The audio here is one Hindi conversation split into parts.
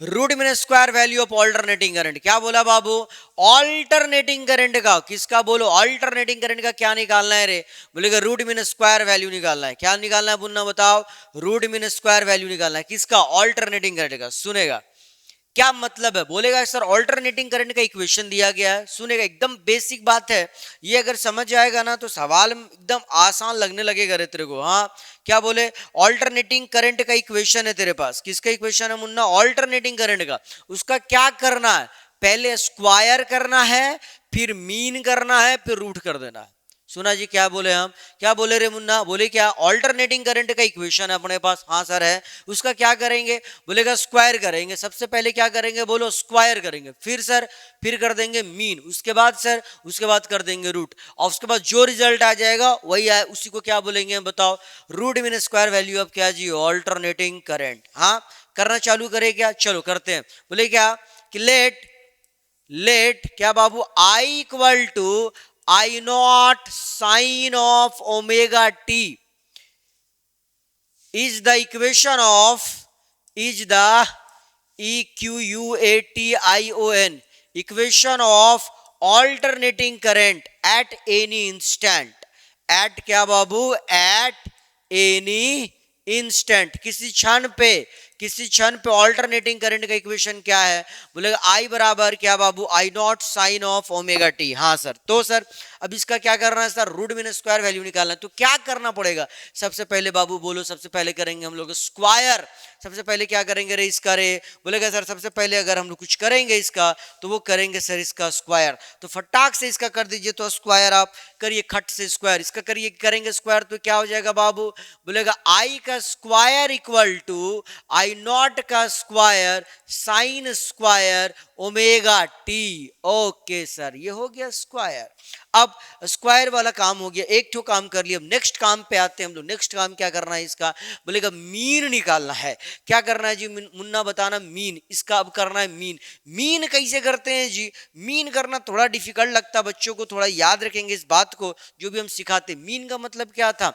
Root mean square value of alternating current. क्या बोला बाबू? ऑल्टरनेटिंग करंट का, किसका बोलो? ऑल्टरनेटिंग करंट का क्या निकालना है रे? बोलेगा रूट मीन स्क्वायर वैल्यू निकालना है। क्या निकालना है पुन्ना बताओ? रूट मीन स्क्वायर वैल्यू निकालना है, किसका? ऑल्टरनेटिंग करंट का। सुनेगा क्या मतलब है? बोलेगा सर ऑल्टरनेटिंग करंट का इक्वेशन दिया गया है। सुनेगा एकदम बेसिक बात है, ये अगर समझ जाएगा ना तो सवाल एकदम आसान लगने लगेगा रे तेरे को। हाँ, क्या बोले? ऑल्टरनेटिंग करंट का इक्वेशन है तेरे पास। किसका इक्वेशन है मुन्ना? ऑल्टरनेटिंग करंट का। उसका क्या करना है? पहले स्क्वायर करना है, फिर मीन करना है, फिर रूट कर देना है। सुना जी क्या बोले हम? क्या बोले रे मुन्ना? बोले क्या? ऑल्टरनेटिंग करंट का इक्वेशन है अपने पास। हाँ सर है। उसका क्या करेंगे? बोलेगा स्क्वायर करेंगे। सबसे पहले क्या करेंगे? बोलो स्क्वायर करेंगे। फिर सर, फिर कर देंगे मीन। उसके बाद सर, उसके बाद कर देंगे रूट। और उसके बाद जो रिजल्ट आ जाएगा वही आए, उसी को क्या बोलेंगे बताओ? Root mean square value of क्या जी? Alternating current. हाँ, करना चालू करें क्या? चलो करते हैं। बोले क्या कि लेट लेट क्या बाबू? I equal to I naught sine of omega t is the equation of is the equation equation of alternating current at any instant at क्या बाबू? at any instant, किसी क्षण पे, किसी क्षण पे ऑल्टरनेटिंग करंट का इक्वेशन क्या है? बोलेगा आई बराबर क्या बाबू? I naught sine of omega t. हाँ सर। तो सर अब इसका क्या करना है सर? रूट मीन स्क्वायर वैल्यू निकालना है। तो क्या करना पड़ेगा? सबसे पहले बाबू बोलो, सबसे पहले करेंगे हम लोग स्क्वायर। सबसे पहले क्या करेंगे रे इसका रे? बोलेगा सर सबसे पहले अगर हम लोग कुछ करेंगे इसका तो वो करेंगे सर इसका स्क्वायर। तो फटाक से इसका कर दीजिए। तो स्क्वायर आप करिए, खट से स्क्वायर इसका करिए, करेंगे स्क्वायर तो क्या हो जाएगा बाबू? बोलेगा आई का square equal to I naught का square sine square omega t. Okay sir, ये हो गया स्क्वायर। अब स्क्वायर वाला काम हो गया, एक ठो काम कर लिया। अब नेक्स्ट काम पे आते हैं हम लोग। नेक्स्ट काम क्या करना है इसका? बोलेगा मीन निकालना है। क्या करना है जी मुन्ना? बताना। मीन। इसका अब करना है मीन। मीन कैसे करते हैं जी? मीन करना थोड़ा डिफिकल्ट लगता है बच्चों को, थोड़ा याद रखेंगे इस बात को जो भी हम सिखाते। मीन का मतलब क्या था?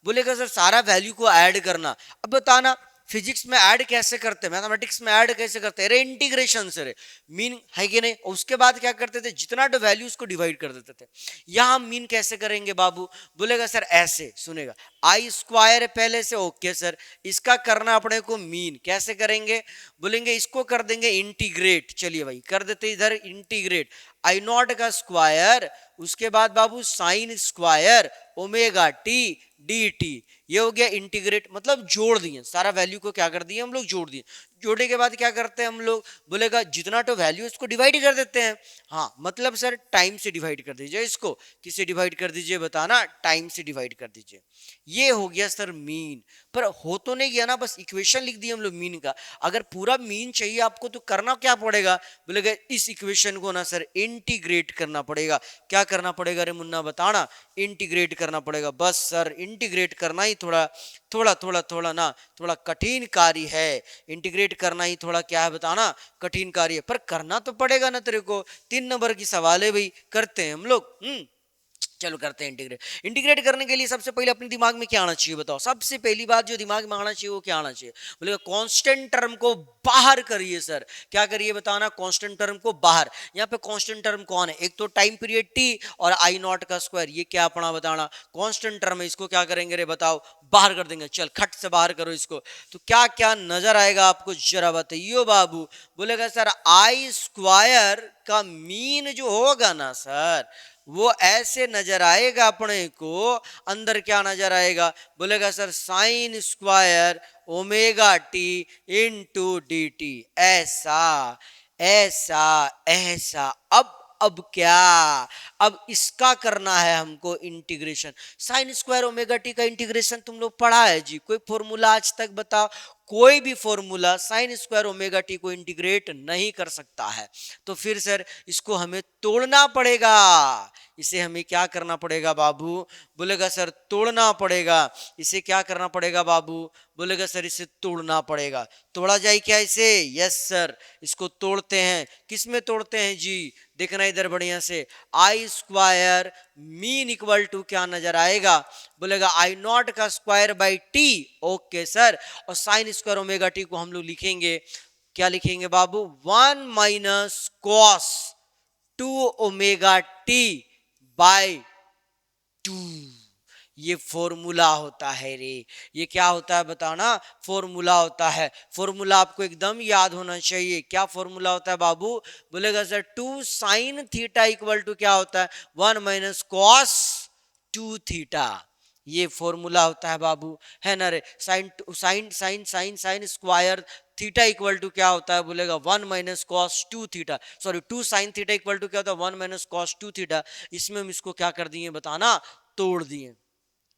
बोलेगा सर सारा वैल्यू को ऐड करना। अब बताना फिजिक्स में ऐड कैसे करते हैं, मैथमेटिक्स में ऐड कैसे करते हैं? अरे इंटीग्रेशन से रे। मीन है कि नहीं? उसके बाद क्या करते थे? जितना तो वैल्यू उसको डिवाइड कर देते थे। यहां मीन कैसे करेंगे बाबू? बोलेगा सर ऐसे। सुनेगा आई स्क्वायर पहले से। ओके सर, इसका करना अपने को मीन। कैसे करेंगे? बोलेंगे इसको कर देंगे इंटीग्रेट। चलिए भाई कर देते इधर इंटीग्रेट। आई नॉट का स्क्वायर, उसके बाद बाबू sine square omega t d t. ये हो गया इंटीग्रेट, मतलब जोड़ दिए सारा वैल्यू को। क्या कर दिए हम लोग? जोड़ दिए। जोड़ने के बाद क्या करते हैं हम लोग? बोलेगा जितना तो वैल्यू इसको डिवाइड कर देते हैं। हाँ मतलब सर टाइम से डिवाइड कर दीजिए इसको। किससे डिवाइड कर दीजिए? बताना। टाइम से डिवाइड कर दीजिए। ये हो गया सर मीन। पर हो तो नहीं गया ना, बस इक्वेशन लिख दिए हम लोग मीन का। अगर पूरा मीन चाहिए आपको तो करना क्या पड़ेगा? बोलेगा इस इक्वेशन को ना सर इंटीग्रेट करना पड़ेगा। क्या करना पड़ेगा रे मुन्ना? बताना। इंटीग्रेट करना पड़ेगा। बस सर इंटीग्रेट करना ही थोड़ा थोड़ा थोड़ा थोड़ा ना थोड़ा कठिन कार्य है। इंटीग्रेट करना ही थोड़ा क्या है बताना? कठिन कार्य है, पर करना तो पड़ेगा ना तेरे को। 3 नंबर की सवाल है भाई, करते हैं हम लोग। चलो करते हैं इंटीग्रेट। इंटीग्रेट करने के लिए सबसे पहले अपने दिमाग में क्या आना चाहिए बताओ? सबसे पहली बात जो दिमाग में आना चाहिए वो क्या आना चाहिए? बोलेगा कांस्टेंट टर्म को बाहर करिए सर। क्या करिए बताना? कांस्टेंट टर्म को बाहर। यहाँ पे कांस्टेंट टर्म कौन है? एक तो टाइम पीरियड टी और आई नॉट का स्क्वायर। ये क्या अपना बताना? कांस्टेंट टर्म है। इसको क्या करेंगे रे बताओ? बाहर कर देंगे। चल खट से बाहर करो इसको। तो क्या क्या नजर आएगा आपको जरा बताइयो बाबू? बोलेगा सर आई स्क्वायर का मीन जो होगा ना सर वो ऐसे नजर आएगा अपने को। अंदर क्या नजर आएगा? बोलेगा sir sign square omega t into d T. ऐसा ऐसा ऐसा। अब क्या? अब इसका करना है हमको integration. Sign square omega T का इंटीग्रेशन तुम लोग पढ़ा है जी? कोई फॉर्मूला आज तक बताओ? कोई भी formula sine square omega T को इंटीग्रेट नहीं कर सकता है। तो फिर सर इसको हमें तोड़ना पड़ेगा। इसे हमें क्या करना पड़ेगा बाबू? बोलेगा सर तोड़ना पड़ेगा। इसे क्या करना पड़ेगा बाबू? बोलेगा सर इसे तोड़ना पड़ेगा। तोड़ा जाए क्या इसे? यस सर, इसको तोड़ते हैं। किस में तोड़ते हैं जी? देखना इधर बढ़िया से। आई स्क्वायर मीन इक्वल टू क्या नजर आएगा? बोलेगा आई नॉट का square by T. Okay sir, और साइन स्क्वायर ओमेगा टी को हम लोग लिखेंगे क्या लिखेंगे बाबू, 1 - cos 2 ओमेगा टी बाय 2। ये फॉर्मूला होता है रे। ये क्या होता है बताओ ना, फॉर्मूला होता है। फॉर्मूला आपको एकदम याद होना चाहिए। क्या फॉर्मूला होता है बाबू, बोलेगा sir 2 sin theta equal to क्या होता है, 1 - cos 2 थीटा। ये फॉर्मूला होता है बाबू, है ना रे। Sine sine sine sine sine square theta equal to क्या होता है, बोलेगा 1 - cos 2 theta, sorry 2 sin theta equal to क्या होता है, 1 - cos 2 थीटा। इसमें हम इसको क्या कर दिए बताना, तोड़ दिए।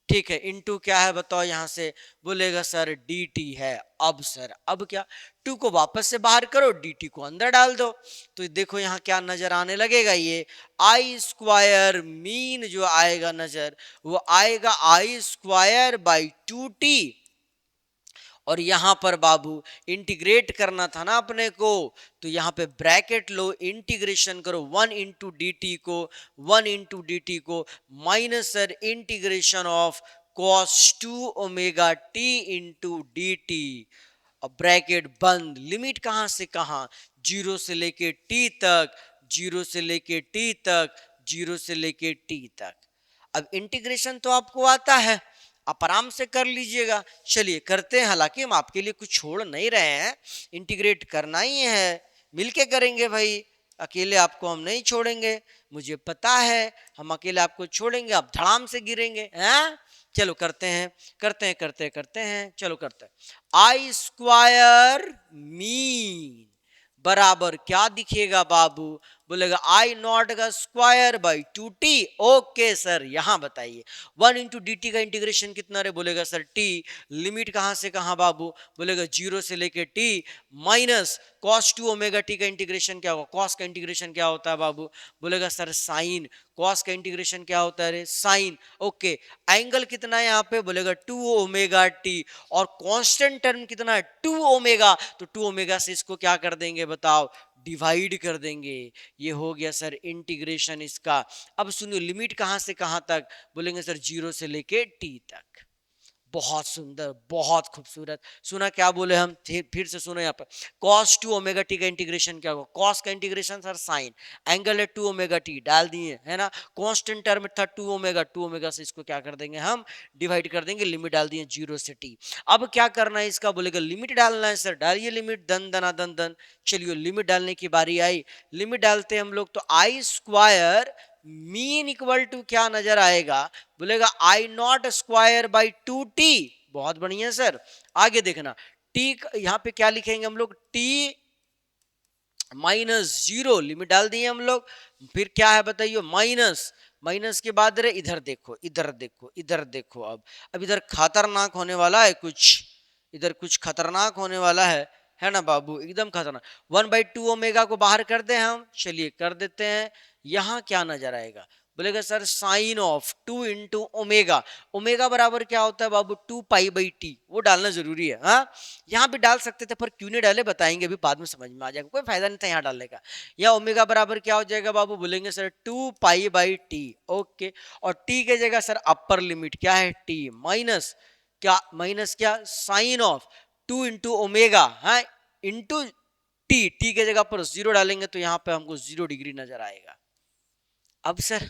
ठीक है, इनटू क्या है बताओ यहां से, बोलेगा सर डी टी है। अब सर अब क्या, टू को वापस से बाहर करो, डी टी को अंदर डाल दो, तो देखो यहां क्या नजर आने लगेगा, ये आई स्क्वायर मीन जो आएगा नजर, वो आएगा I² / 2t। और यहां पर बाबू इंटीग्रेट करना था ना अपने को, तो यहां पे ब्रैकेट लो, इंटीग्रेशन करो 1 × dt को, 1 × dt को minus sir integration of cos 2 omega t into d T. अब ब्रैकेट बंद, लिमिट कहां से कहां, 0 से लेके टी तक, 0 से लेके टी तक, 0 से लेके टी तक। अब इंटीग्रेशन तो आपको आता है, आप आराम से कर लीजिएगा। चलिए करते हैं, हालांकि हम आपके लिए कुछ छोड़ नहीं रहे हैं, इंटीग्रेट करना ही है, मिलके करेंगे भाई, अकेले आपको हम नहीं छोड़ेंगे। मुझे पता है हम अकेले आपको छोड़ेंगे, आप धड़ाम से गिरेंगे हैं। चलो करते हैं, करते हैं, चलो करते हैं। I² मीन बराबर क्या दिखेगा बाबू, बोलेगा I0 का स्क्वायर / 2t। ओके सर, यहां बताइए 1 × dt का इंटीग्रेशन कितना रे, बोलेगा सर t, लिमिट कहां से कहां बाबू, बोलेगा 0 से लेके t, minus cos 2 omega T का इंटीग्रेशन क्या होगा, cos का इंटीग्रेशन क्या होता है बाबू, बोलेगा सर साइन, cos का इंटीग्रेशन क्या होता है रे, साइन। ओके, एंगल कितना है यहाँ पे, बोलेगा 2 ओमेगा टी, और कांस्टेंट टर्म कितना है 2 ओमेगा, तो 2 ओमेगा से इसको क्या कर देंगे बताओ, डिवाइड कर देंगे। ये हो गया सर इंटीग्रेशन इसका। अब सुनिए लिमिट कहां से कहां तक, बोलेंगे सर 0 से लेके टी तक। बहुत सुंदर, बहुत खूबसूरत। सुना क्या बोले हम, फिर से सुनो यहाँ पर, cos 2 ओमेगा टी का इंटीग्रेशन क्या होगा, cos का इंटीग्रेशन सर साइन, एंगल है 2 ओमेगा टी, डाल दिए है ना, कांस्टेंट टर्म था 2 ओमेगा से इसको क्या कर देंगे हम, डिवाइड कर देंगे, लिमिट डाल दिए 0 से टी। अब क्या करना है इसका, बोलेगा लिमिट डालना है सर, डालिए लिमिट, दन दना दन दन। चलिए लिमिट डालने की बारी आई, लिमिट डालते हैं हम लोग, तो I² मीन इक्वल टू क्या नजर आएगा, बोलेगा I0² / 2t। बहुत बढ़िया सर, आगे देखना, t यहां पे क्या लिखेंगे हम लोग, t -0, लिमिट डाल दिए हम लोग, फिर क्या है बताइए, माइनस, माइनस के बाद रे इधर देखो, इधर देखो, इधर देखो, अब इधर खतरनाक होने वाला है कुछ, इधर कुछ खतरनाक होने वाला है ना बाबू, एकदम खतरनाक। 1/2 ओमेगा को बाहर कर दे हम, चलिए कर देते हैं। यहां क्या नजर आएगा, बोलेगा sir sine of 2 × omega, omega बराबर क्या होता है बाबू, 2π/t, वो डालना जरूरी है। हाँ, यहाँ भी डाल सकते थे पर क्यों नहीं डाले बताएंगे, अभी बाद में समझ में आ जाएगा, कोई फायदा नहीं था यहाँ डालने का। या ओमेगा बराबर क्या हो जाएगा बाबू, बोलेंगे सर 2π/t। ओके, और t के जगह सर अपर लिमिट क्या है, t माइनस क्या, माइनस क्या, साइन ऑफ 2 × ओमेगा, हाँ, इंटू टी के जगह पर 0 डालेंगे तो यहाँ पे हमको 0 डिग्री नजर आएगा। अब सर,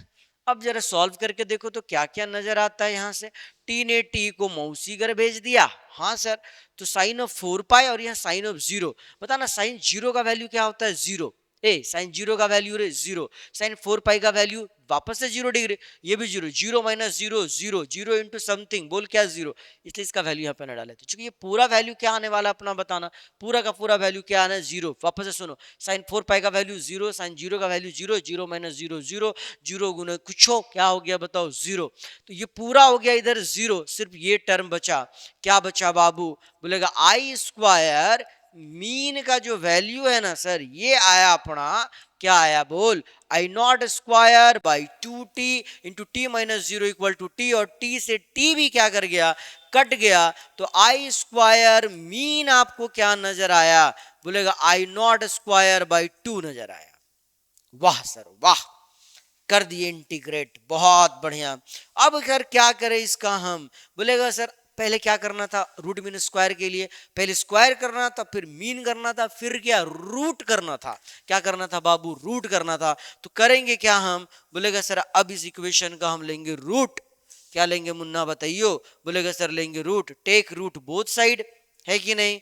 अब जरा सॉल्व करके देखो तो क्या क्या नजर आता है यहाँ से, टी ने टी को मौसी घर भेज दिया, हाँ सर, तो साइन ऑफ 4π और यहाँ साइन ऑफ 0, बताना साइन 0 का वैल्यू क्या होता है, 0, साइन 0 का वैल्यू रे 0, साइन 4π का वैल्यू वापस से 0 डिग्री, ये भी 0, 0 - 0 0, 0 इंटू समथिंग, बोल क्या 0, इसलिए इसका वैल्यू यहाँ पे ना डाले, तो चूंकि ये पूरा वैल्यू क्या आने वाला अपना बताना, पूरा का पूरा वैल्यू क्या आना है 0। वापस से सुनो, साइन 4π का वैल्यू 0, साइन 0 का वैल्यू 0, 0 - 0 0, 0 गुना कुछ हो क्या हो गया बताओ 0, तो ये पूरा हो गया इधर 0, सिर्फ ये टर्म बचा, क्या बचा बाबू, बोलेगा I² मीन का जो वैल्यू है ना सर, ये आया अपना, क्या आया बोल, I0² / 2t into t - 0 equal to t, और t से t भी क्या कर गया, कट गया, तो I² मीन आपको क्या नजर आया, बोलेगा I0² / 2 नजर आया। वाह सर वाह, कर दिए इंटीग्रेट, बहुत बढ़िया। अब अगर क्या करें इसका हम, बोलेगा सर पहले क्या करना था रूट मीन स्क्वायर के लिए, पहले स्क्वायर करना था, फिर मीन करना था, फिर क्या रूट करना था। क्या करना था बाबू, रूट करना था। तो करेंगे क्या हम, बोलेगा सर अब इस इक्वेशन का हम लेंगे रूट। क्या लेंगे मुन्ना बताइयो, बोलेगा सर लेंगे root, take root both side, है कि नहीं।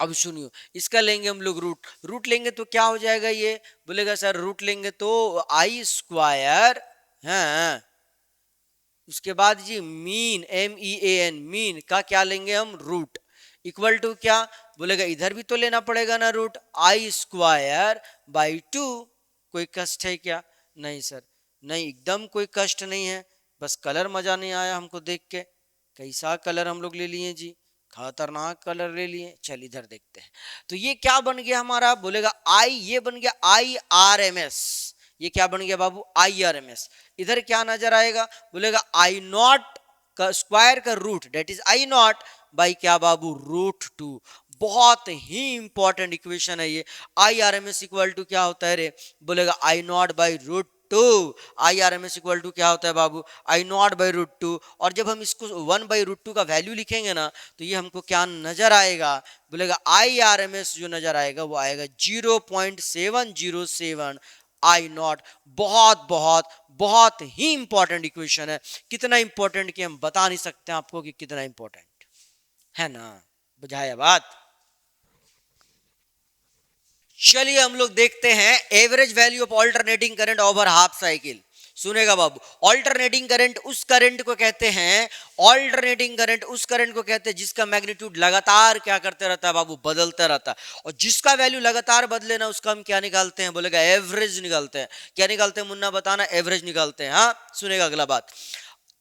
अब सुनियो, इसका लेंगे हम लोग रूट, रूट लेंगे तो क्या हो जाएगा ये, बोलेगा सर रूट लेंगे तो आई स्क्वायर, हाँ उसके बाद जी मीन MEAN मीन का क्या लेंगे हम रूट, इक्वल टू क्या, बोलेगा इधर भी तो लेना पड़ेगा ना रूट, आई स्क्वायर बाई 2। कोई कष्ट है क्या, नहीं सर, नहीं एकदम कोई कष्ट नहीं है, बस कलर मजा नहीं आया हमको देख के, कैसा कलर हम लोग ले लिए जी, खतरनाक कलर ले लिए। चल इधर देखते हैं, तो ये क्या बन गया हमारा, बोलेगा आई, ये बन गया IRMS, ये क्या बन गया बाबू IRMS। इधर क्या नजर आएगा, बोलेगा आई नॉट का स्क्वायर का root that is I naught by क्या बाबू रूट 2। बहुत ही इंपॉर्टेंट इक्वेशन है ये। IRMS इक्वल टू क्या होता है रे, बोलेगा I naught by root 2। IRMS equal to क्या होता है बाबू, आई नॉट बाई रूट 2। और जब हम इसको 1/√2 का वैल्यू लिखेंगे ना, तो ये हमको क्या नजर आएगा, बोलेगा IRMS जो नजर आएगा वो आएगा 0.707 आई नॉट। बहुत बहुत बहुत ही इंपॉर्टेंट इक्वेशन है, कितना इंपॉर्टेंट कि हम बता नहीं सकते आपको कि कितना इंपॉर्टेंट है ना, बुझाया बात। चलिए हम लोग देखते हैं average value of alternating current over half cycle. सुनेगा बाबू, ऑल्टरनेटिंग करंट उस करंट को कहते हैं, ऑल्टरनेटिंग करंट उस करंट को कहते हैं जिसका मैग्नीट्यूड लगातार क्या करते रहता है बाबू, बदलता रहता है। और जिसका वैल्यू लगातार बदले ना उसका हम क्या निकालते हैं, बोलेगा एवरेज निकालते हैं। क्या निकालते हैं मुन्ना बताना, एवरेज निकालते हैं। हाँ सुनेगा अगला बात,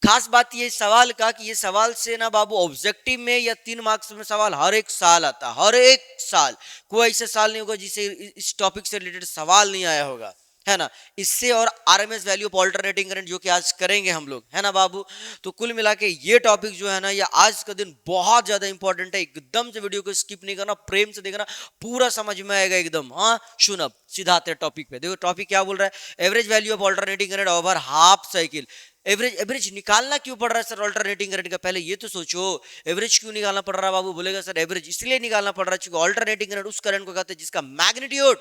खास बात ये सवाल का कि ये सवाल से ना बाबू ऑब्जेक्टिव में या 3 मार्क्स में सवाल हर एक साल आता है, हर एक साल। कोई ऐसा साल नहीं होगा जिसे इस टॉपिक से रिलेटेड सवाल नहीं आया होगा, है ना। इससे और RMS value of alternating current जो कि आज करेंगे हम लोग, है ना बाबू। तो कुल मिला के ये टॉपिक जो है ना, ये आज का दिन बहुत ज्यादा इंपॉर्टेंट है। एकदम से वीडियो को स्किप नहीं करना, प्रेम से देखना, पूरा समझ में आएगा एकदम। हाँ सुन, अब सीधा आते हैं टॉपिक पे। देखो टॉपिक क्या बोल रहा है, average value of alternating current over half cycle. Average average निकालना क्यों पड़ रहा है सर ऑल्टरनेटिंग करंट का, पहले ये तो सोचो। एवरेज क्यों निकालना पड़ रहा है बाबू, बोलेगा सर एवरेज इसलिए निकालना पड़ रहा है क्योंकि ऑल्टरनेटिंग करंट उस करंट को कहते हैं जिसका मैग्नीट्यूड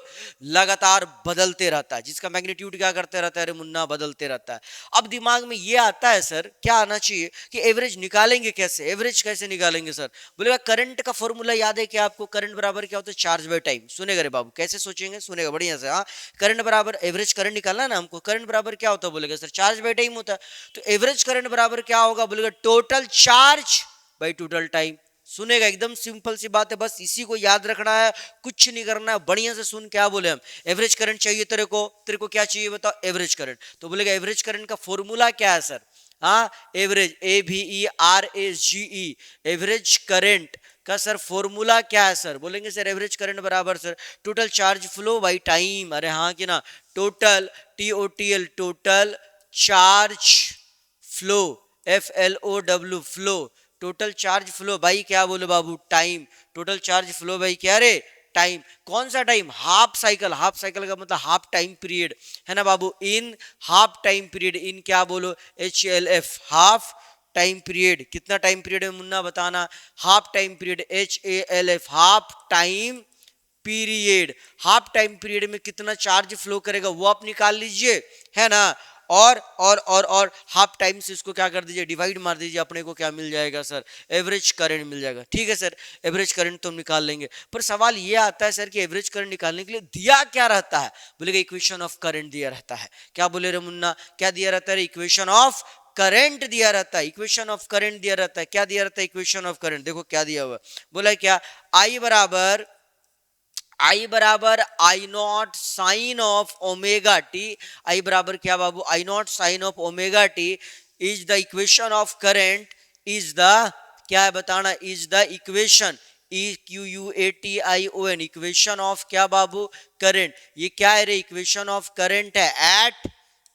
लगातार बदलते रहता है, जिसका मैग्नीट्यूड क्या करते रहता है रे मुन्ना, बदलते रहता है। अब दिमाग में ये आता है सर, क्या आना चाहिए कि एवरेज निकालेंगे कैसे, एवरेज कैसे निकालेंगे सर, बोलेगा करंट का फॉर्मूला याद है क्या आपको, करंट बराबर क्या होता है, चार्ज बाय टाइम। सुनेगा रे बाबू, कैसे सोचेंगे, सुनेगा बढ़िया से। हाँ करंट बराबर, एवरेज करंट निकालना ना हमको, करंट बराबर क्या होता है, बोलेगा सर चार्ज बाय टाइम होता है। तो एवरेज करंट बराबर क्या होगा, बोलेगा total charge by total time. सुनेगा, एकदम सिंपल सी बात है, बस इसी को याद रखना है, कुछ नहीं करना है। बढ़िया से सुन, क्या बोले हम, एवरेज करंट चाहिए तेरे को क्या चाहिए बताओ, एवरेज करंट। तो बोलेगा एवरेज करंट का फॉर्मूला क्या है सर, हाँ एवरेज, AVERAGE, एवरेज करंट का सर फॉर्मूला क्या है सर, बोलेंगे सर एवरेज करंट बराबर sir total charge flow by time. अरे हाँ कि ना, total TOTL, total charge flow, FLOW flow, total charge flow भाई क्या बोलो बाबू, टाइम। टोटल चार्ज फ्लो भाई क्या रे, टाइम। कौन सा time, half cycle. Half cycle का मतलब हाफ टाइम पीरियड, है ना बाबू। इन हाफ टाइम पीरियड, इन क्या बोलो, HLF, हाफ टाइम पीरियड। कितना टाइम पीरियड है मुन्ना बताना, half time period, HALF, half time period. Half time period में कितना चार्ज फ्लो करेगा वो आप निकाल लीजिए, है ना। और हाफ टाइम से इसको क्या कर दीजिए, डिवाइड मार दीजिए, अपने को क्या मिल जाएगा सर, एवरेज करंट मिल जाएगा। ठीक है सर, एवरेज करंट तो हम निकाल लेंगे। पर सवाल ये आता है सर कि एवरेज करंट निकालने के लिए दिया क्या रहता है, बोलेगा इक्वेशन ऑफ करंट दिया रहता है। क्या बोले रे मुन्ना, क्या दिया रहता है, इक्वेशन ऑफ करंट दिया रहता है। इक्वेशन ऑफ करंट दिया रहता है, क्या दिया रहता है, इक्वेशन ऑफ करंट। देखो क्या दिया हुआ, बोला क्या, आई बराबर I naught sine of omega t. I बराबर क्या बाबू, I naught sine of omega t is the equation of current, is the क्या है बताना, is the equation, EQUATION, equation of क्या बाबू, करंट। ये क्या है रे, इक्वेशन ऑफ करंट है at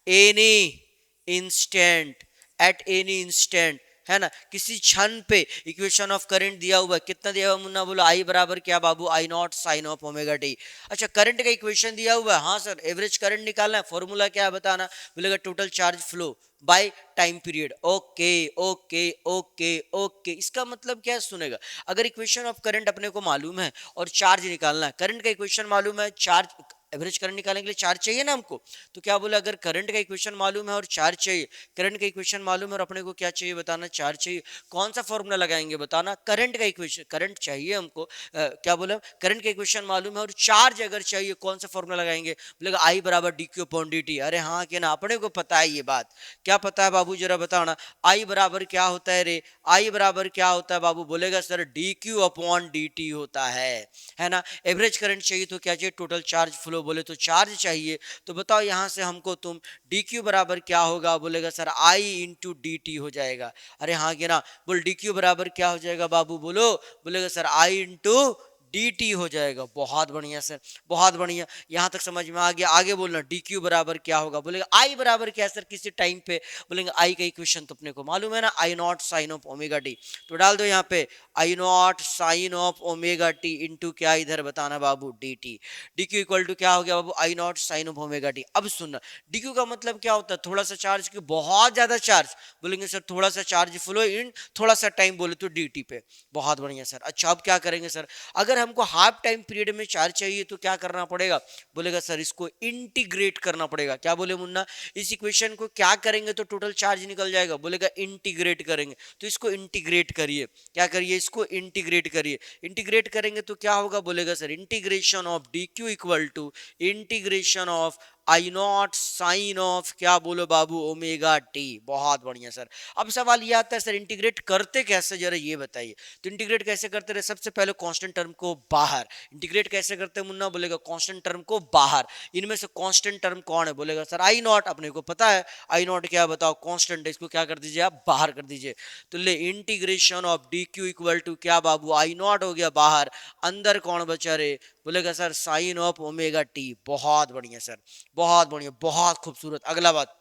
any instant, at any instant. है ना, किसी क्षण पे इक्वेशन ऑफ करंट दिया हुआ है, कितना दिया हुआ मुन्ना, बोलो आई बराबर क्या बाबू, I naught sine of omega t. अच्छा करंट का इक्वेशन दिया हुआ है, हाँ सर एवरेज करंट निकालना है, फॉर्मूला क्या है बताना, बोलेगा total charge flow by time period. Okay okay okay okay, इसका मतलब क्या सुनेगा, अगर इक्वेशन ऑफ करंट अपने को मालूम है और चार्ज निकालना है, करंट का इक्वेशन मालूम है, चार्ज एवरेज करंट निकालने के लिए चार्ज चाहिए ना हमको, तो क्या बोला, अगर करंट का इक्वेशन मालूम है और चार्ज चाहिए, करंट का इक्वेशन मालूम है और अपने को क्या चाहिए बताना, चार्ज चाहिए, कौन सा फॉर्मूला लगाएंगे बताना, करंट का इक्वेशन, करंट चाहिए हमको, क्या बोला, करंट का इक्वेशन मालूम है और चार्ज अगर चाहिए, कौन सा फॉर्मूला लगाएंगे, बोलेगा आई बराबर D Q upon D T. अरे हाँ कि ना, अपने को पता है ये बात, क्या पता है बाबू जरा बताना, आई बराबर क्या होता है रे, आई बराबर क्या होता है बाबू, बोलेगा sir D Q upon D T होता है ना। एवरेज करंट चाहिए तो क्या चाहिए, टोटल चार्ज फ्लो, बोले तो चार्ज चाहिए, तो बताओ यहां से हमको तुम डी क्यू बराबर क्या होगा, बोलेगा sir I into d T हो जाएगा। अरे हाँ कि ना, बोल डी क्यू बराबर क्या हो जाएगा बाबू, बोलो, बोलेगा sir I into d T हो जाएगा। बहुत बढ़िया सर, बहुत बढ़िया, यहां तक समझ में आ गया। आगे बोलना डी क्यू बराबर क्या होगा, बोलेगा आई बराबर क्या सर, किसी टाइम पे, बोलेंगे आई का इक्वेशन तो अपने को मालूम है ना, I naught sine of omega t, तो डाल दो यहाँ पे I naught sine of omega t into क्या इधर बताना बाबू, d t. D q equal to क्या हो गया बाबू, I naught sine of omega t. अब सुनना, डी क्यू का मतलब क्या होता है, थोड़ा सा चार्ज की बहुत ज्यादा चार्ज, बोलेंगे सर थोड़ा सा चार्ज फ्लो इन थोड़ा सा टाइम, बोले तो डी टी पे। बहुत बढ़िया सर। अच्छा अब क्या करेंगे सर, अगर हमको हाफ टाइम पीरियड में चार्ज चाहिए तो क्या करना पड़ेगा, बोलेगा सर इसको इंटीग्रेट करना पड़ेगा। क्या बोले मुन्ना, इस इक्वेशन को क्या करेंगे तो टोटल चार्ज निकल जाएगा, बोलेगा इंटीग्रेट करेंगे, तो इसको इंटीग्रेट करिए, क्या करिए, इसको इंटीग्रेट करिए। इंटीग्रेट करेंगे तो क्या होगा, बोलेगा sir integration of d q equal to integration of I naught sine of क्या बोलो बाबू, ओमेगा टी। बहुत बढ़िया सर। अब सवाल ये आता है सर इंटीग्रेट करते कैसे, जरा ये बताइए। तो इंटीग्रेट कैसे करते रहे, सबसे पहले कांस्टेंट टर्म को बाहर, इंटीग्रेट कैसे करते हैं मुन्ना, बोलेगा कांस्टेंट टर्म को बाहर। इनमें से कांस्टेंट टर्म कौन है, बोलेगा सर आई नॉट, अपने को पता है आई नॉट क्या बताओ, कांस्टेंट है, इसको क्या कर दीजिए आप, बाहर कर दीजिए। तो ले integration of d q equal to क्या बाबू, आई नॉट हो गया बाहर, अंदर कौन बचा रे, बोलेगा sir sine of omega t. बहुत बढ़िया सर, बहुत बढ़िया, बहुत खूबसूरत। अगला बात,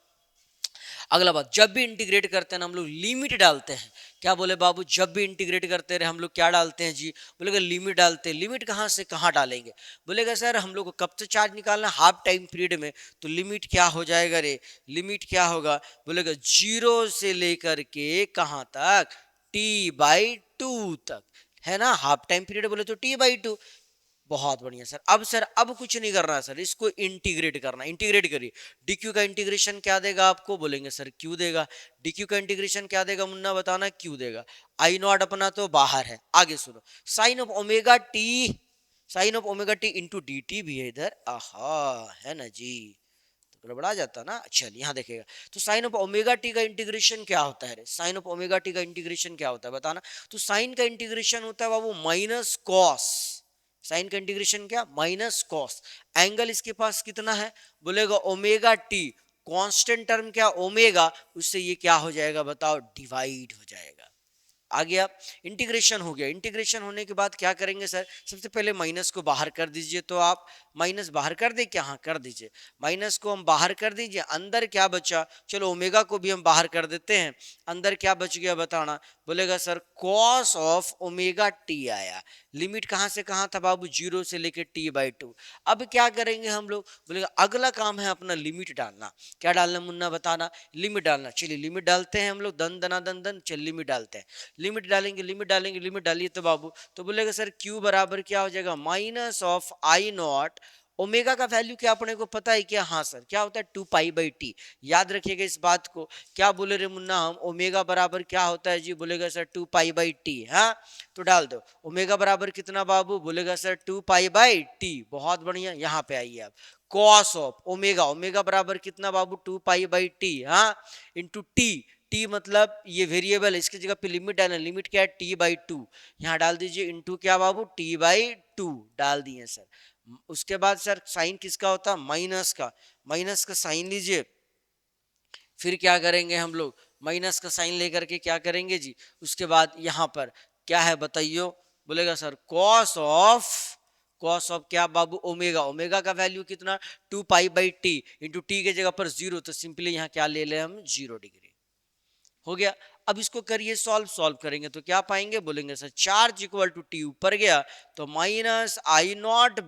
अगला बात, जब भी इंटीग्रेट करते हैं ना हम लोग लिमिट डालते हैं। क्या बोले बाबू, जब भी इंटीग्रेट करते रहे हम लोग क्या डालते हैं जी, बोलेगा लिमिट डालते हैं। लिमिट कहाँ से कहाँ डालेंगे, बोलेगा सर हम लोग को कब से चार्ज निकालना, हाफ टाइम पीरियड में, तो लिमिट क्या हो जाएगा रे, लिमिट क्या होगा, बोलेगा 0 से लेकर के कहाँ तक, t/2 तक, है ना। हाफ टाइम पीरियड बोले तो t/2। बहुत बढ़िया सर। अब सर अब कुछ नहीं करना सर, इसको इंटीग्रेट करना, इंटीग्रेट करिए। डीक्यू का इंटीग्रेशन क्या देगा आपको, बोलेंगे सर क्यू देगा। डीक्यू का इंटीग्रेशन क्या देगा मुन्ना बताना, क्यू देगा। आई नॉट अपना तो बाहर है। आगे सुनो, sine of omega t, sine of omega t into d t भी है इधर, आहा है ना जी, तो गड़बड़ा जाता ना। चलिए यहाँ देखेगा, तो साइन ऑफ ओमेगा टी का इंटीग्रेशन क्या होता है, साइन ऑफ ओमेगा टी का इंटीग्रेशन क्या होता है बताना। तो साइन का इंटीग्रेशन होता है बाबू माइनस कॉस, साइन का इंटीग्रेशन क्या, माइनस कॉस। एंगल इसके पास कितना है, बोलेगा ओमेगा टी, कांस्टेंट टर्म क्या ओमेगा, उससे ये क्या हो जाएगा बताओ, डिवाइड हो जाएगा। आ गया, इंटीग्रेशन हो गया। इंटीग्रेशन होने के बाद क्या करेंगे सर, सबसे पहले माइनस को बाहर कर दीजिए। तो आप माइनस बाहर कर दे क्या, हाँ कर दीजिए, माइनस को हम बाहर कर दीजिए। अंदर क्या बचा, चलो ओमेगा को भी हम बाहर कर देते हैं। अंदर क्या बच गया बताना, बोलेगा sir cos of omega T आया। लिमिट कहाँ से कहाँ था बाबू, 0 से लेके t/2। अब क्या करेंगे हम लोग, बोलेगा अगला काम है अपना लिमिट डालना। क्या डालना मुन्ना बताना, लिमिट डालना। चलिए लिमिट डालते हैं हम लोग, दन दना दन दन, चल लिमिट डालते हैं। लिमिट डालेंगे, लिमिट डालेंगे, लिमिट डालिए तो बाबू, तो बोलेगा सर q बराबर क्या हो जाएगा, minus of I not, omega का वैल्यू क्या अपने को पता है क्या, हाँ सर क्या होता है 2π/t। याद रखिएगा इस बात को। क्या बोले रे मुन्ना हम, ओमेगा बराबर क्या होता है जी, बोलेगा सर 2π/t। हाँ तो डाल दो ओमेगा बराबर कितना बाबू, बोलेगा सर 2π/t। बहुत बढ़िया, यहाँ पे आइए आप, कॉस ऑफ ओमेगा, ओमेगा बराबर कितना बाबू 2π/t, हाँ इंटू टी, टी मतलब ये वेरिएबल है, इसकी जगह पे लिमिट डालना, लिमिट क्या है t/2, यहाँ डाल दीजिए इंटू क्या बाबू t/2 डाल दिए सर। उसके बाद सर साइन किसका होता है, माइनस का, माइनस का साइन लीजिए। फिर क्या करेंगे हम लोग, माइनस का साइन लेकर के क्या करेंगे जी, उसके बाद यहाँ पर क्या है बताइयो, बोलेगा sir cos of, cos of क्या बाबू ओमेगा, ओमेगा का वैल्यू कितना 2π/t इंटू टी के जगह पर 0, तो सिंपली यहाँ क्या ले ले हम 0 डिग्री। हो गया। अब इसको करिए सॉल्व, सॉल्व करेंगे तो क्या पाएंगे, बोलेंगे sir charge equal to t ऊपर गया तो minus I naught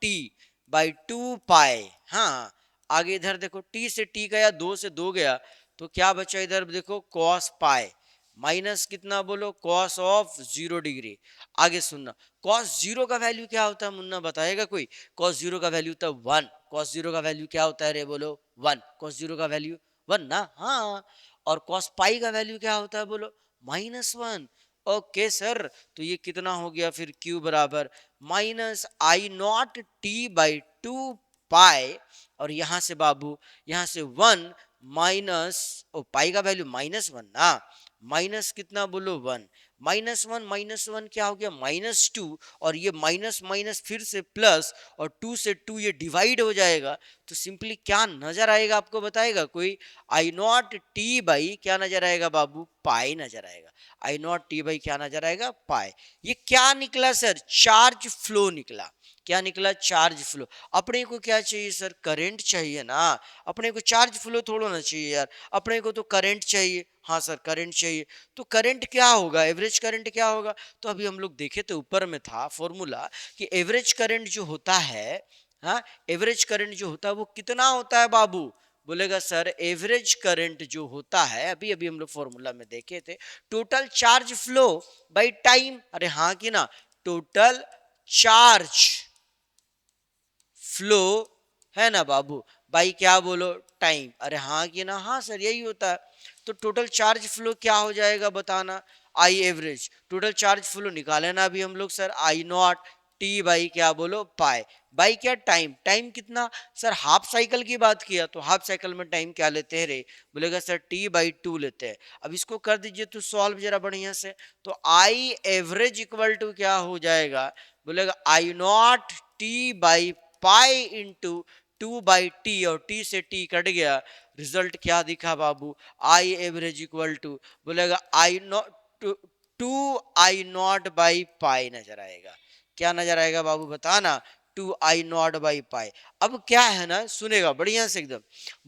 t by 2 pi. हाँ, आगे इधर देखो टी से टी गया, 2 से 2 गया तो क्या बचा इधर देखो कॉस पाई, माइनस कितना बोलो कॉस ऑफ 0 डिग्री। आगे सुनना, कॉस 0 का वैल्यू क्या होता है मुन्ना, बताएगा कोई? कॉस 0 का वैल्यू होता है 1। कॉस 0 का वैल्यू क्या होता है रे, बोलो 1। कॉस 0 का वैल्यू 1 ना, हाँ। और कॉस पाई का वैल्यू क्या होता है, बोलो -1। ओके सर, तो ये कितना हो गया फिर Q बराबर minus I naught t by 2 पाई, और यहां से बाबू यहां से 1 माइनस, ओ पाई का वैल्यू -1 ना, माइनस कितना बोलो 1, -1 क्या हो गया -2, और ये माइनस माइनस फिर से प्लस, और 2 से 2 ये डिवाइड हो जाएगा तो सिंपली क्या नजर आएगा आपको बताएगा कोई? आई नॉट टी बाई क्या नजर आएगा बाबू, पाई नजर आएगा। आई नॉट टी बाई क्या नजर आएगा, पाई। ये क्या निकला सर, चार्ज फ्लो निकला। क्या निकला, चार्ज फ्लो। अपने को क्या चाहिए सर, करंट चाहिए ना, अपने को चार्ज फ्लो थोड़ा ना चाहिए यार, अपने को तो करंट चाहिए। हाँ सर करंट चाहिए, तो करंट क्या होगा, एवरेज करंट क्या होगा? तो अभी हम लोग देखे तो ऊपर में था फॉर्मूला कि एवरेज करंट जो होता है, हाँ एवरेज करंट जो होता है वो कितना होता है बाबू? बोलेगा सर एवरेज करंट जो होता है, अभी अभी हम लोग फॉर्मूला में देखे थे, total charge flow by time. अरे हाँ कि ना, टोटल चार्ज फ्लो है ना बाबू, बाई क्या बोलो, टाइम। अरे हाँ कि ना, हाँ सर यही होता है। तो टोटल चार्ज फ्लो क्या हो जाएगा बताना, I average. Total charge flow निकाले ना अभी हम लोग sir, I naught t by क्या बोलो, पाई। बाई क्या, टाइम। टाइम कितना सर, हाफ साइकिल की बात किया तो हाफ साइकिल में टाइम क्या लेते हैं रे, बोलेगा सर T/2 लेते हैं। अब इसको कर दीजिए तो सॉल्व जरा बढ़िया से, तो आई एवरेज इक्वल टू क्या हो जाएगा, बोलेगा I naught t by pi into 2/t, और t से t कट गया, रिजल्ट क्या दिखा बाबू, आई एवरेज इक्वल टू, बोलेगा आई नॉट 2I0/पाई नजर आएगा। क्या नजर आएगा बाबू बताना, 2I0/पाई। अब क्या है ना, सुनेगा बढ़िया से एकदम,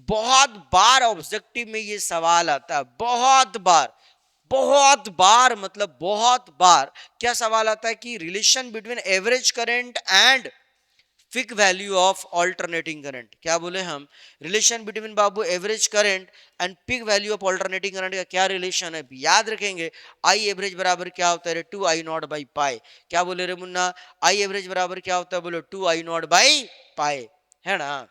बहुत बार ऑब्जेक्टिव में ये सवाल आता है, बहुत बार, बहुत बार मतलब बहुत बार क्या सवाल आता है कि relation between average current and peak value of alternating current. क्या बोले हम, रिलेशन बिटवीन बाबू average current and peak value of alternating current का क्या रिलेशन है, याद रखेंगे। आई एवरेज बराबर क्या होता है, 2I0/पाई। क्या बोले रे मुन्ना, आई एवरेज बराबर क्या होता है, बोलो 2I0/पाई, है ना।